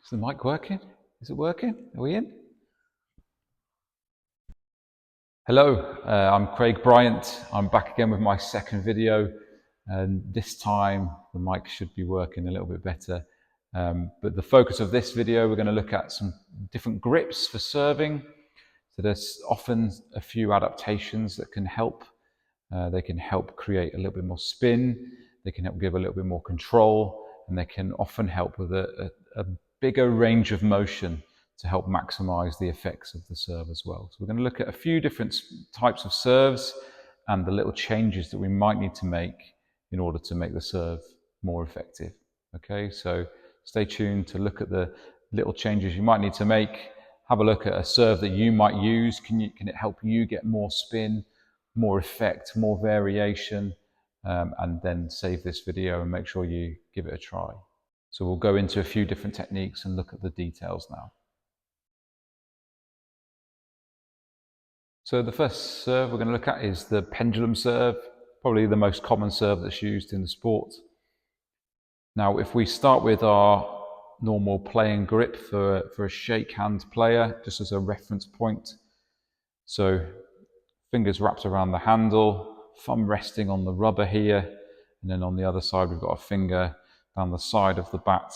Is the mic working? Is it working? Are we in? Hello, I'm Craig Bryant. I'm back again with my second video, and this time the mic should be working a little bit better. But the focus of this video, we're going to look at some different grips for serving. So there's often a few adaptations that can help. They can help create a little bit more spin, they can help give a little bit more control, and they can often help with a bigger range of motion to help maximize the effects of the serve as well. So we're going to look at a few different types of serves and the little changes that we might need to make in order to make the serve more effective. Okay, so stay tuned to look at the little changes you might need to make. Have a look at a serve that you might use. Can it help you get more spin, more effect, more variation? And then save this video and make sure you give it a try. So we'll go into a few different techniques and look at the details now. So the first serve we're going to look at is the pendulum serve, probably the most common serve that's used in the sport. Now, if we start with our normal playing grip for a shake hand player, just as a reference point. So fingers wrapped around the handle, thumb resting on the rubber here, and then on the other side we've got a finger down the side of the bat.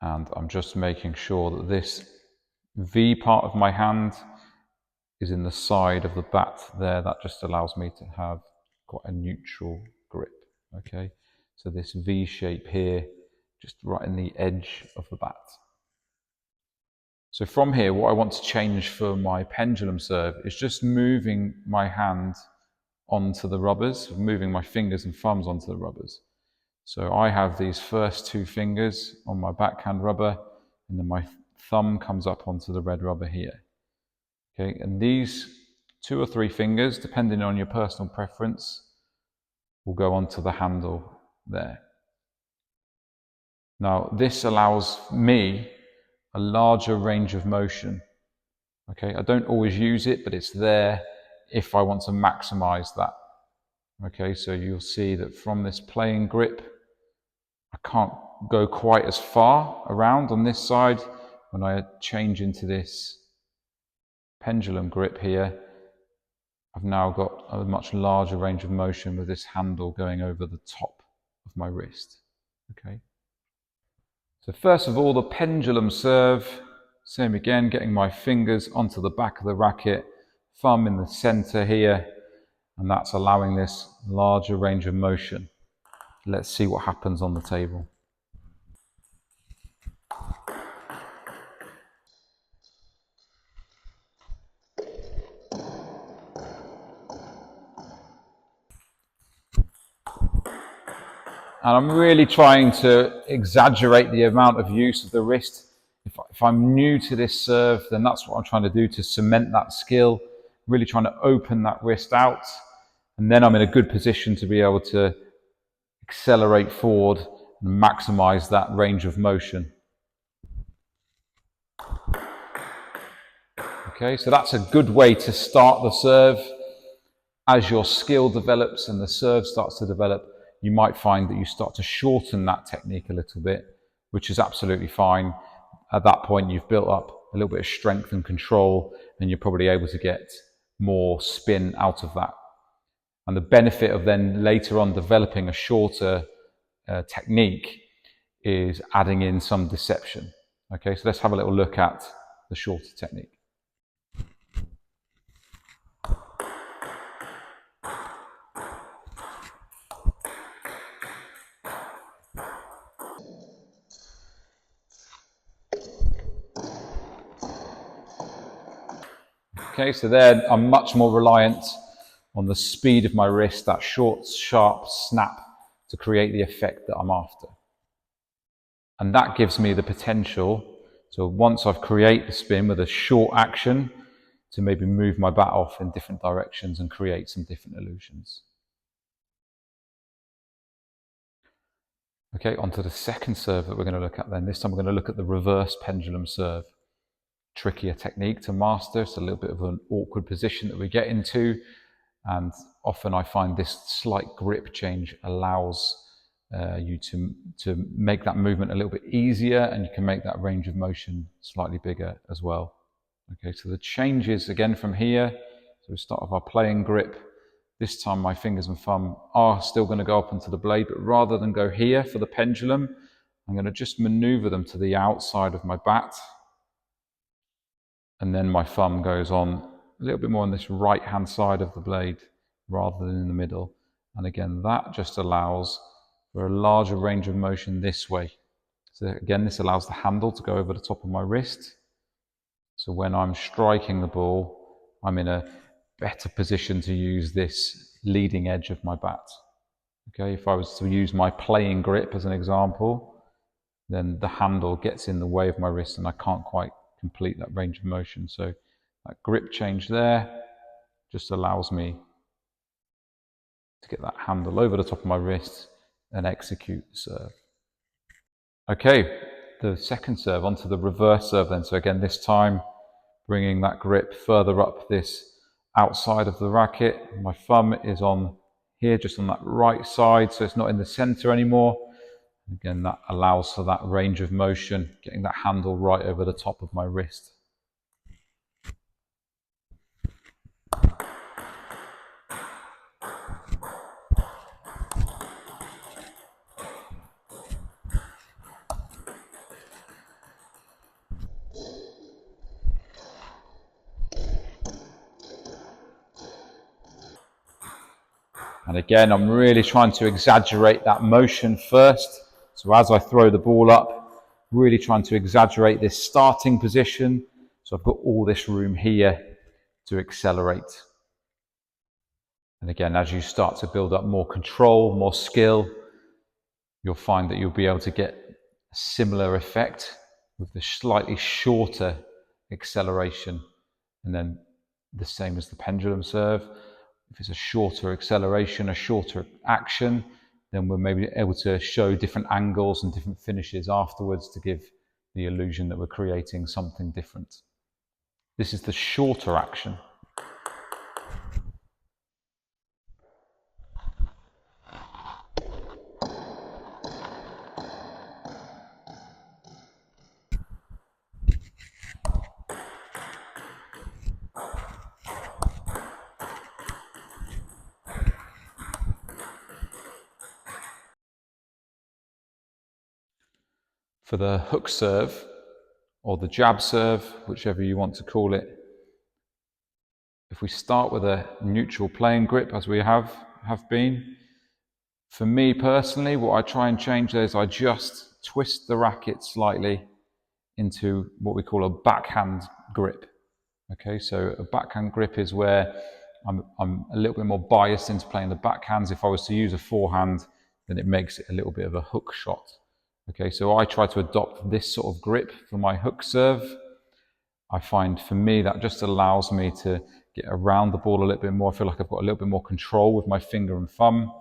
And I'm just making sure that this V part of my hand is in the side of the bat there. That just allows me to have quite a neutral grip. Okay, so this V shape here, just right in the edge of the bat. So from here, what I want to change for my pendulum serve is just moving my hand onto the rubbers, moving my fingers and thumbs onto the rubbers. So I have these first two fingers on my backhand rubber, and then my thumb comes up onto the red rubber here. Okay, and these 2 or 3 fingers, depending on your personal preference, will go onto the handle there. Now, this allows me a larger range of motion. Okay, I don't always use it, but it's there if I want to maximize that. Okay, so you'll see that from this playing grip, I can't go quite as far around on this side. When I change into this pendulum grip here, I've now got a much larger range of motion with this handle going over the top of my wrist. Okay. So first of all, the pendulum serve, same again, getting my fingers onto the back of the racket, thumb in the center here, and that's allowing this larger range of motion. Let's see what happens on the table. And I'm really trying to exaggerate the amount of use of the wrist. If I'm new to this serve, then that's what I'm trying to do to cement that skill, really trying to open that wrist out. And then I'm in a good position to be able to accelerate forward and maximize that range of motion. Okay, so that's a good way to start the serve. As your skill develops and the serve starts to develop, you might find that you start to shorten that technique a little bit, which is absolutely fine. At that point, you've built up a little bit of strength and control, and you're probably able to get more spin out of that. And the benefit of then later on developing a shorter technique is adding in some deception. Okay, so let's have a little look at the shorter technique. Okay, so there I'm much more reliant on the speed of my wrist, that short, sharp snap to create the effect that I'm after. And that gives me the potential, so once I've created the spin with a short action, to maybe move my bat off in different directions and create some different illusions. Okay, onto the second serve that we're going to look at then. This time we're going to look at the reverse pendulum serve. Trickier technique to master. It's a little bit of an awkward position that we get into, and often I find this slight grip change allows you to make that movement a little bit easier, and you can make that range of motion slightly bigger as well. Okay, so the changes again from here. So we start with our playing grip. This time my fingers and thumb are still going to go up onto the blade, but rather than go here for the pendulum, I'm going to just maneuver them to the outside of my bat. And then my thumb goes on a little bit more on this right hand side of the blade rather than in the middle. And again, that just allows for a larger range of motion this way. So again, this allows the handle to go over the top of my wrist. So when I'm striking the ball, I'm in a better position to use this leading edge of my bat. Okay, if I was to use my playing grip as an example, then the handle gets in the way of my wrist and I can't quite complete that range of motion. So that grip change there just allows me to get that handle over the top of my wrist and execute the serve. Okay, the second serve, onto the reverse serve then. So again, this time bringing that grip further up this outside of the racket. My thumb is on here, just on that right side, so it's not in the center anymore. Again, that allows for that range of motion, getting that handle right over the top of my wrist. And again, I'm really trying to exaggerate that motion first. So as I throw the ball up, really trying to exaggerate this starting position. So I've got all this room here to accelerate. And again, as you start to build up more control, more skill, you'll find that you'll be able to get a similar effect with the slightly shorter acceleration. And then the same as the pendulum serve. If it's a shorter acceleration, a shorter action, then we're maybe able to show different angles and different finishes afterwards to give the illusion that we're creating something different. This is the shorter action. For the hook serve, or the jab serve, whichever you want to call it, if we start with a neutral playing grip, as we have been, for me personally, what I try and change there is I just twist the racket slightly into what we call a backhand grip. Okay, so a backhand grip is where I'm a little bit more biased into playing the backhands. If I was to use a forehand, then it makes it a little bit of a hook shot. Okay, so I try to adopt this sort of grip for my hook serve. I find for me that just allows me to get around the ball a little bit more. I feel like I've got a little bit more control with my finger and thumb.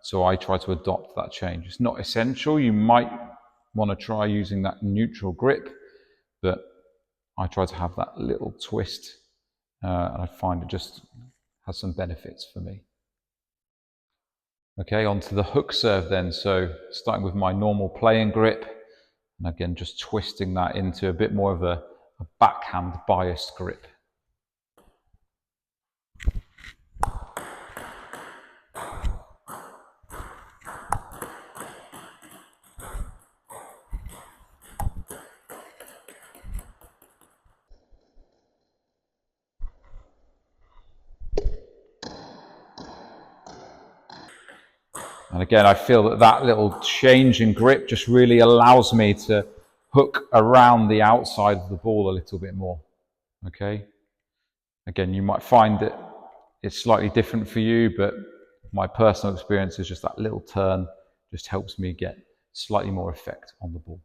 So I try to adopt that change. It's not essential. You might want to try using that neutral grip, but I try to have that little twist, and I find it just has some benefits for me. Okay, on to the hook serve then. So starting with my normal playing grip, and again, just twisting that into a bit more of a backhand biased grip. And again, I feel that that little change in grip just really allows me to hook around the outside of the ball a little bit more. Okay. Again, you might find that it's slightly different for you, but my personal experience is just that little turn just helps me get slightly more effect on the ball.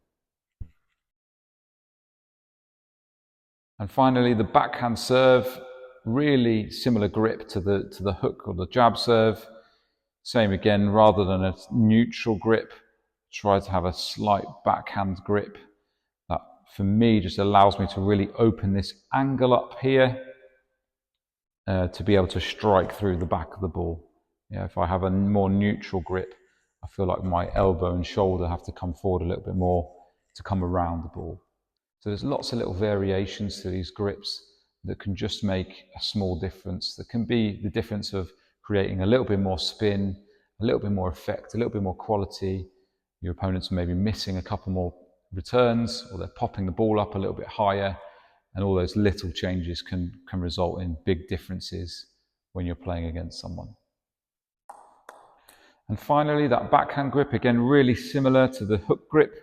And finally, the backhand serve, really similar grip to the hook or the jab serve. Same again, rather than a neutral grip, try to have a slight backhand grip. That for me just allows me to really open this angle up here to be able to strike through the back of the ball. If I have a more neutral grip, I feel like my elbow and shoulder have to come forward a little bit more to come around the ball. So there's lots of little variations to these grips that can just make a small difference. That can be the difference of creating a little bit more spin, a little bit more effect, a little bit more quality. Your opponents may be missing a couple more returns, or they're popping the ball up a little bit higher, and all those little changes can result in big differences when you're playing against someone. And finally, that backhand grip, again, really similar to the hook grip,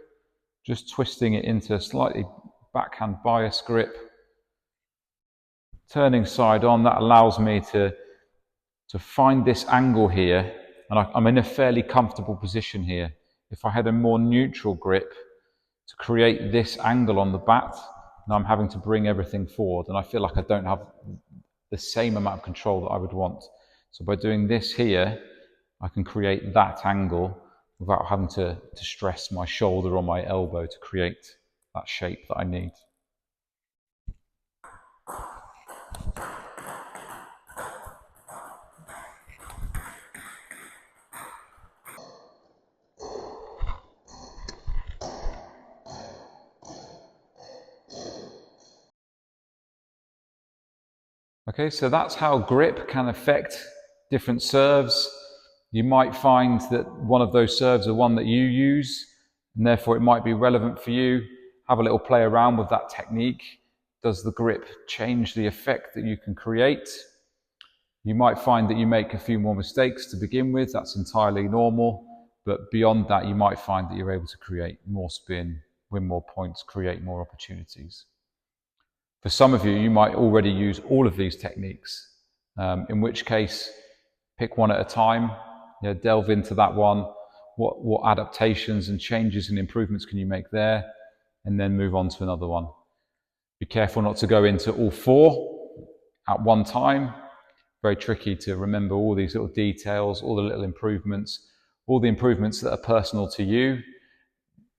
just twisting it into a slightly backhand bias grip. Turning side on, that allows me to find this angle here, and I'm in a fairly comfortable position here. If I had a more neutral grip, to create this angle on the bat, and I'm having to bring everything forward, and I feel like I don't have the same amount of control that I would want. So by doing this here, I can create that angle without having to stress my shoulder or my elbow to create that shape that I need. Okay, so that's how grip can affect different serves. You might find that one of those serves are one that you use, and therefore it might be relevant for you. Have a little play around with that technique. Does the grip change the effect that you can create? You might find that you make a few more mistakes to begin with. That's entirely normal. But beyond that, you might find that you're able to create more spin, win more points, create more opportunities. For some of you, you might already use all of these techniques, in which case, pick one at a time, delve into that one. What adaptations and changes and improvements can you make there? And then move on to another one. Be careful not to go into all four at one time. Very tricky to remember all these little details, all the little improvements, all the improvements that are personal to you.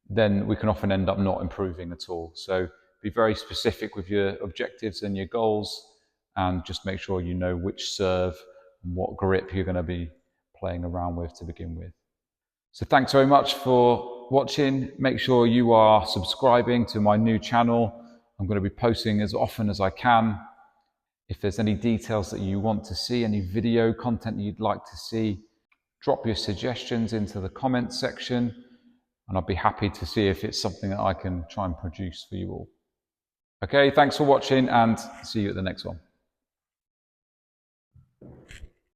Then we can often end up not improving at all. So be very specific with your objectives and your goals, and just make sure you know which serve and what grip you're going to be playing around with to begin with. So thanks very much for watching. Make sure you are subscribing to my new channel. I'm going to be posting as often as I can. If there's any details that you want to see, any video content you'd like to see, drop your suggestions into the comments section, and I'll be happy to see if it's something that I can try and produce for you all. Okay, thanks for watching, and see you at the next one.